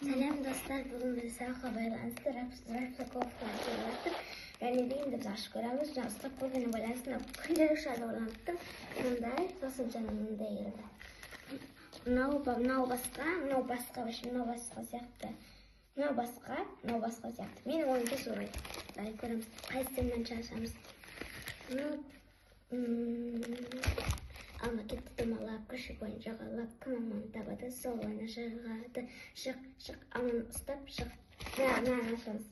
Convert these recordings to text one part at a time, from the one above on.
Салам достар, бүгін біз саққа байланысты рапсакофтан келіп және дейін деп жақсы көреміз. Жаңсықап көргені байланысына күндері шады орнаттым. Мұндай қосымшаның мұндай елді. Мынау басқа сияқты. Мынау басқа сияқты. Мен ойынды сұрайды. Бәрі көреміз. Қайсыңнан çalışамыз. Алма кетті домалап, күші бойын жағалап, кім аман табады, сол ойына шығады. Шық, аман ұстап, шық. Мына ашамыз.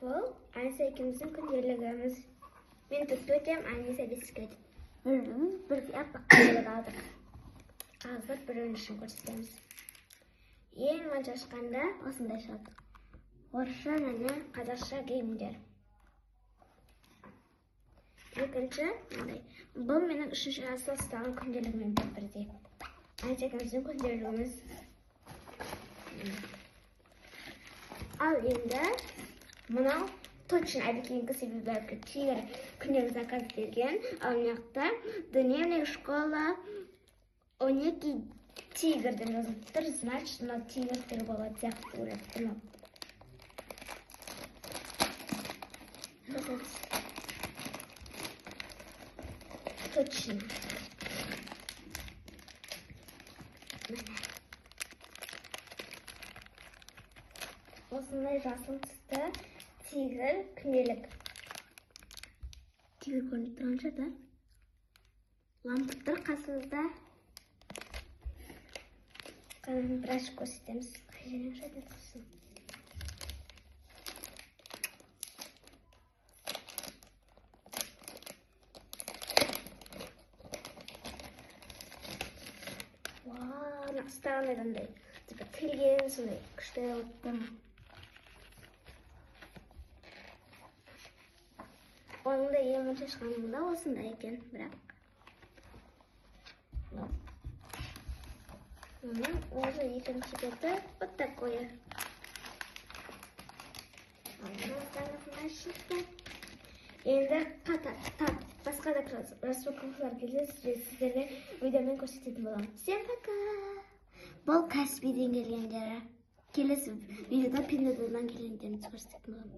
Бұл Айса екеуміздің күнделігіміз. Мен түкті өтем, Айса бесікке өтем. Бірге аппақ қағылық алдық. Азыр біреуін үшін көрсетеміз. Ең маншашқанда осындай шығады. Орысша және қазақша киімдер. Екінші, бұл менің үшінші асыл ұстаған күнделігімен бірдей. Айса екеуміздің күнделігіміз. Ал енді мынау точно әбекейінгі себебі тигр күнделік заказ берген. Ал мынақта дневник школа 12 тигр деп жазылып тұр. Значит, мынау тигр болады сияқты ойлап тұрмын. Точно. Осындай жасыл түсті тигр күнделік. Тигр көрініп тұрған жерде. Лампы тұр қасымызда. Біраз көрсетеміз. Қай жерін жайды тұрсын. Вау, ұстаған адамдай. Тілген сондай күшті өттім. Оның да ең шашқанымда осындай екен, бірақ. Осы екінші беті вот такое. Енді басқа да распаковкалар келсе сіздерге видеомен көрсететін боламын. Всем пока! Бұл Каспийден келгендері. Келесі видеода Пендадылдан келгендеріміз көрсететін боламын.